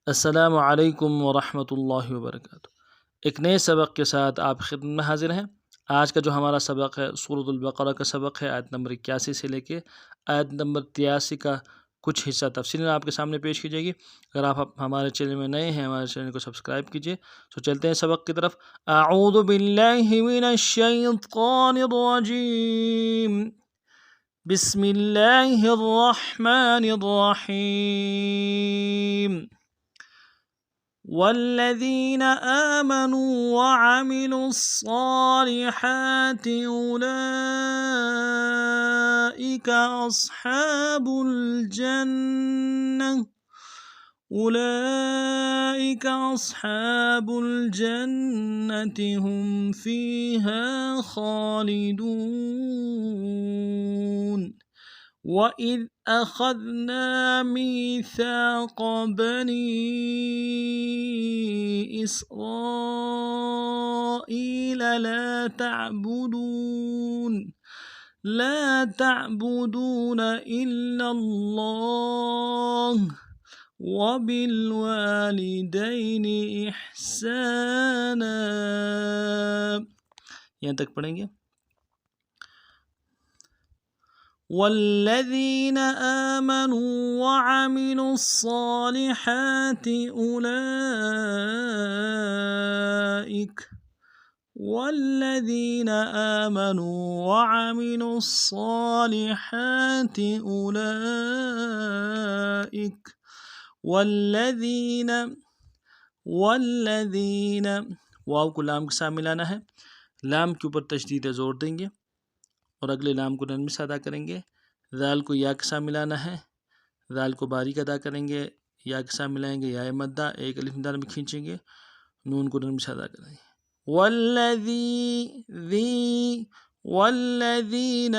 السلام علیکم ورحمۃ اللہ وبرکاتہ۔ ایک نئے سبق کے ساتھ آپ خدمت میں حاضر ہیں۔ آج کا جو ہمارا سبق ہے سورۃ البقرہ کا سبق ہے، آیت نمبر 81 سے لے کے آیت نمبر 83 کا کچھ حصہ تفصیل آپ کے سامنے پیش کی جائے گی۔ اگر آپ ہمارے چینل میں نئے ہیں، ہمارے چینل کو سبسکرائب کیجئے۔ تو چلتے ہیں سبق کی طرف۔ اعوذ باللہ من الشیطان الرجیم، بسم اللہ الرحمن الرحیم۔ والذین آمنوا وعملوا الصالحات أولئک أصحاب الجنة هم فيها خالدون۔ وَإِذْ أَخَذْنَا مِيثَاقَ بَنِي إِسْرَائِيلَ لا تعبدون إلا الله وبالوالدين إحسانا۔ یہاں تک پڑھیں گے۔ والذین آمنوا وعملوا الصالحات والذین آمنوا وعملوا الصالحات والذین واو کو لام کے ساتھ ملانا ہے، لام کے اوپر تشدید زور دیں گے اور اگلے لام کو نرمی سے ادا کریں گے۔ ذال کو یا کے ساتھ ملانا ہے، ذال کو باریک ادا کریں گے، یا کے ساتھ ملائیں گے، یا مدہ ایک الف دال میں کھینچیں گے، نون کو نرمی سے ادا کریں گے۔ والذین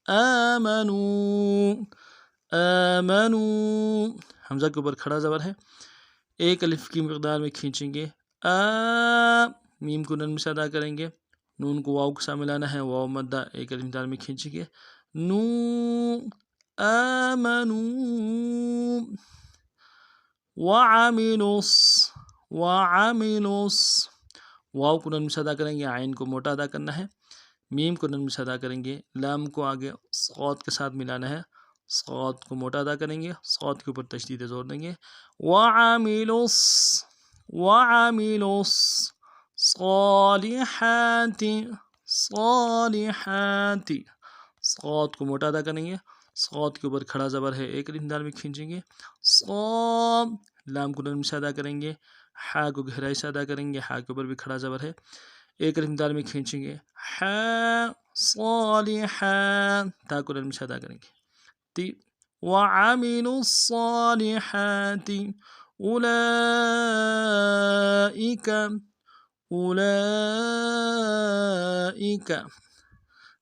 آمنوا حمزہ کے اوپر کھڑا زبر ہے، ایک الف کی مقدار میں کھینچیں گے، میم کو نرمی سے ادا کریں گے، نون کو واو کے ساتھ ملانا ہے، واو مدہ ایک الف دال میں کھینچیں گے، آمنوا وعملوا واو کو نرمی سے ادا کریں گے، عین کو موٹا ادا کرنا ہے، میم کو نرمی سے ادا کریں گے، لام کو آگے صاد کے ساتھ ملانا ہے، صاد کو موٹا ادا کریں گے، صاد کے اوپر تشدید زور دیں گے، وعملوا الصالحات صاد کو موٹا ادا کریں گے، صاد کے اوپر کھڑا زبر ہے، ایک الف دال میں کھینچیں گے، صاد لام کو نرمی سے ادا کریں گے، ہا کو گہرائی سے ادا کریں گے، ہا کے اوپر بھی کھڑا زبر ہے، ایک الف دال میں کھینچیں گے، صالحات تا کو نرمی سے ادا کریں گے، وعملوا الصالحات اولئک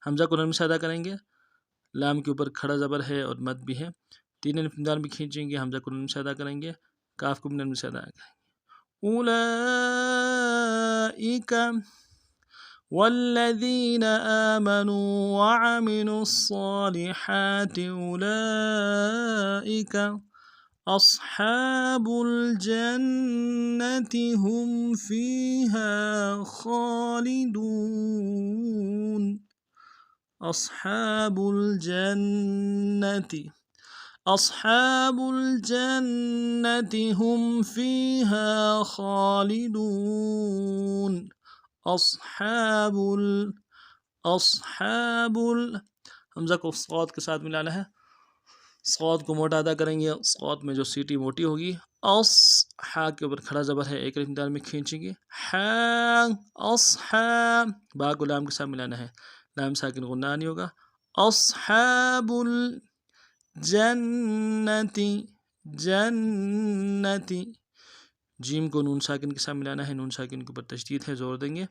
حمزہ کو نرمی سے ادا کریں گے، لام کے اوپر کھڑا زبر ہے اور مد بھی ہے، تین الف دال میں کھینچیں گے، حمزہ کو نرمی سے ادا کریں گے، کاف کو بھی نرمی سے ادا کریں گے، اولئک والذین آمنوا وعملوا الصالحات اولئک اصحاب الجنة هم فيها خالدون۔ اصحاب الجنة هم فيها خالدون۔ حمزہ کو صاد کے ساتھ ملانا ہے، صاد کو موٹا ادا کریں گے، صاد میں جو سیٹی موٹی ہوگی، ہا کے اوپر کھڑا زبر ہے، ایک الف دال میں کھینچیں گے، با کو لام کے ساتھ ملانا ہے، لام ساکن غنہ نہیں ہوگا، اصحاب الجنة جیم کو نون ساکن کے ساتھ ملانا ہے، نون ساکن کے اوپر تشدید ہے، زور دیں گے،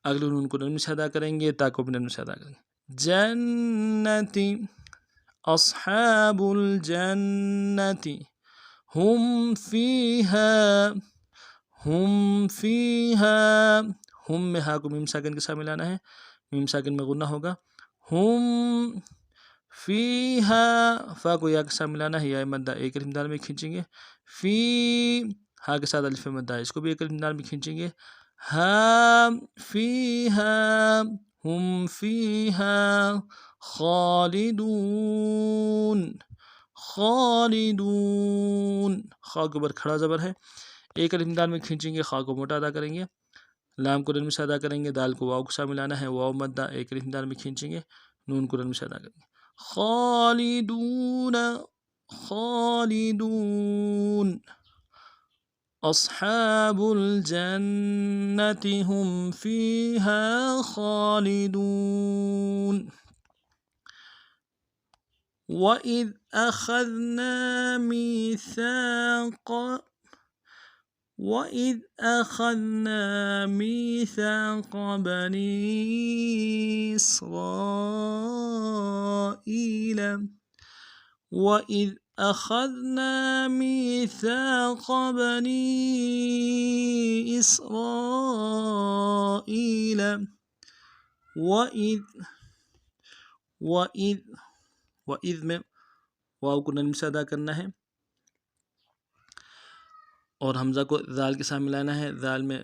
اگلے نون کو نرمی سے ادا کریں گے، تا کو بھی نرمی سے ادا کریں گے، جنتی اصحاب الجنة هم فيها ہم میں ہا کو میم ساکن کے ساتھ ملانا ہے، میم ساکن میں غنہ ہوگا، ہم فیہا، فا کو یا کے ساتھ ملانا ہے، یا مدہ ایک الف دال میں کھینچیں گے، فی، ہا کے ساتھ الف مدہ ہے، اس کو بھی ایک الف دال میں کھینچیں گے، ہا، فیہا ہم فیہا خالدون، خالدون، خا کے اوپر کھڑا زبر ہے، ایک الف دال میں کھینچیں گے، خا کو موٹا ادا کریں گے، لام کو نرم سے ادا کریں گے، دال کو واو کے ساتھ ملانا ہے، واو مدہ ایک الف دال میں کھینچیں گے، نون کو نرم سے ادا کریں گے، خالدون، خالدون، اصحاب الجنة هم فيها خالدون، وَإِذْ أَخَذْنَا مِيثَاقَ بَنِي إِسْرَائِيلَ، وَإِذْ أَخَذْنَا مِيثَاقَ بَنِي إِسْرَائِيلَ، وَإِذ میں واو کو نرم سے ادا کرنا ہے اور حمزہ کو ذال کے ساتھ ملانا ہے، ذال میں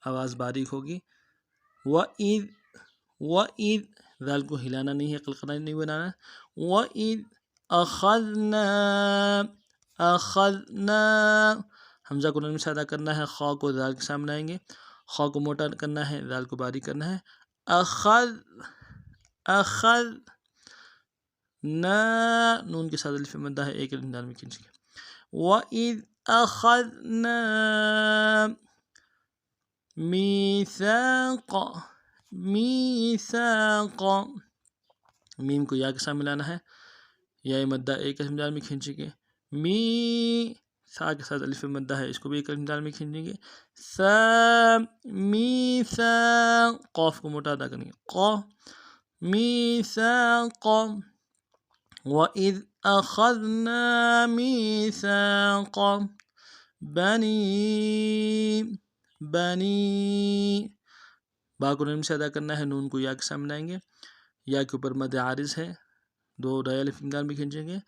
آواز باریک ہوگی، وَإِذ، ذال کو ہلانا نہیں ہے، قلقلہ نہیں بنانا، وَإِذ أَخَذْنَا، حمزہ کو نرم سے ادا کرنا ہے، خا کو ذال کے ساتھ ملائیں گے، خا کو موٹا کرنا ہے، ذال کو باریک کرنا ہے، نا، نون کے ساتھ الف مدہ ہے، ایک الف دال میں کھینچیں گے، وَإِذْ أَخَذْنَا مِيثَاقَ، میم کو یا کے ساتھ ملانا ہے، یا مدہ ایک الف دال میں کھینچیں گے، سا کے ساتھ الف مدہ ہے، اس کو بھی ایک الف دال میں کھینچیں گے، قاف کو موٹا ادا کریں گے، میثاق، وَإِذْ أَخَذْنَا مِيثَاقَ بَنِي، با کو نرم سے ادا کرنا ہے، نون کو یا کے ساتھ ملائیں گے، یا کے اوپر مد عارض ہے، دو دائیں الف دال میں کھینچیں گے،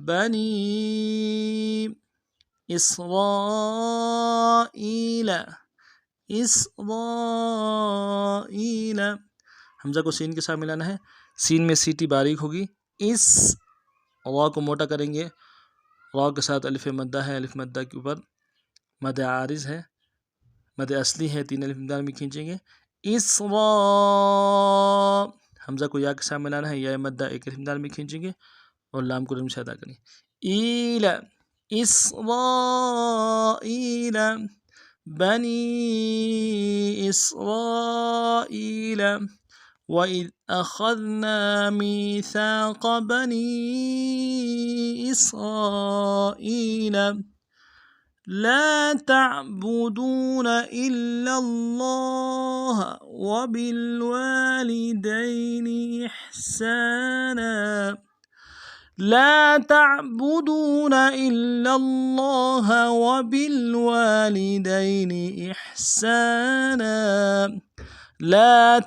بنی اسرائیل، حمزہ کو سین کے ساتھ ملانا ہے، سین میں سیٹی باریک ہوگی، را کو موٹا کریں گے، را کے ساتھ الف مدہ ہے، الف مدہ کے اوپر مد عارض ہے، مد اصلی ہے، تین الف دال میں کھینچیں گے، حمزہ کو یا کے ساتھ ملانا ہے، یا مدہ ایک الف دال میں کھینچیں گے اور لام کو نرم سے ادا کریں، اسرائیل، بنی اسرائیل، وَإِذْ أَخَذْنَا مِيثَاقَ بَنِي إِسْرَائِيلَ لَا تَعْبُدُونَ إِلَّا اللَّهَ وَبِالْوَالِدَيْنِ إِحْسَانًا، لا تعبدون إلا الله وبالوالدين إحسانا، لا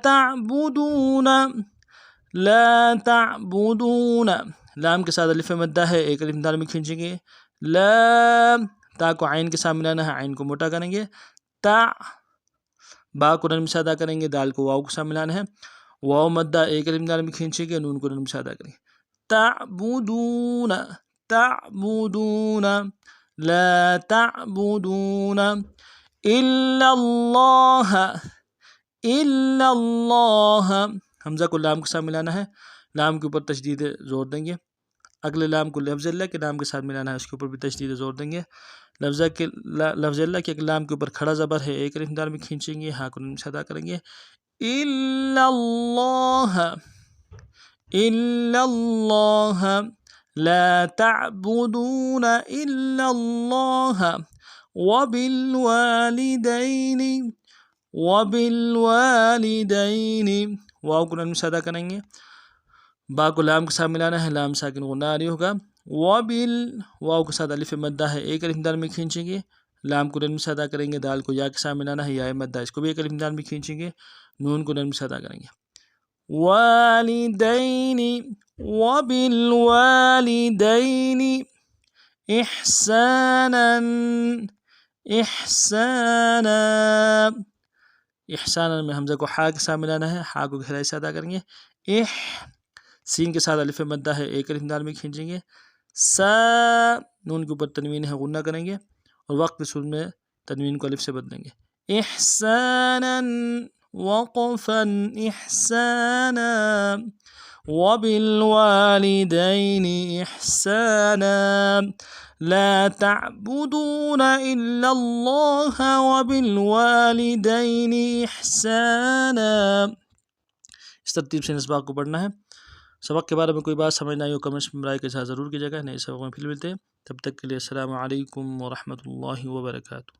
تعبدون، لام کے ساتھ الف مدہ ہے، ایک الف دال میں کھینچیں گے، تا کو عین کے ساتھ ملانا ہے، عین کو موٹا کریں گے، با کو نرم سے ادا کریں گے، دال کو واو کے ساتھ ملانا ہے، واو مدہ ایک الف دال میں کھینچیں گے، نون کو نرم سے ادا کریں گے، تعبدون، لا تعبدون الا اللہ، حمزہ کو لام کے ساتھ ملانا ہے، لام کے اوپر تشدید زور دیں گے، اگلے لام کو لفظ اللہ کے لام کے ساتھ ملانا ہے، اس کے اوپر بھی تشدید زور دیں گے، لفظ اللہ کے لام کے اوپر کھڑا زبر ہے، ایک الف دال میں کھینچیں گے، ہاں کو نون سے ادا کریں گے، الا اللہ، لا تعبدون الا اللہ وبالوالدین، واو کو نرم سے ادا کریں گے، با کو لام کے ساتھ ملانا ہے، لام ساکن غناری ہوگا، واو کے ساتھ الف مدہ ہے، ایک الف دال میں کھینچیں گے، لام کو نرم سے ادا کریں گے، دال کو یا کے ساتھ ملانا ہے، یا مدہ، اس کو بھی ایک الف دال میں کھینچیں گے، نون کو نرم سے ادا کریں گے، والدین، وبالوالدين إحسانا إحسانا احسانا میں حمزہ کو حا کے ساتھ ملانا ہے، حا کو گہرائی سے ادا کریں گے. سین کے ساتھ الف مدہ ہے، ایک الف دال میں کھینچیں گے. سا نون کے اوپر تنوین ہے، غنہ کریں گے اور وقت سر میں تنوین کو الف سے بدلیں گے. احسانا وقفا احسانا وبالوالدين إحسانا لا تعبدون إلا الله وبالوالدين إحسانا. اس ترتیب سے نسباق کو پڑھنا ہے. سبق کے بارے میں کوئی بات سمجھ نہ آئی ہو کمنٹس میں برائے کے ساتھ ضرور کیجیے گا. نئے سبق میں پھر ملتے ہیں، تب تک کے لیے السلام علیکم ورحمۃ اللہ وبرکاتہ.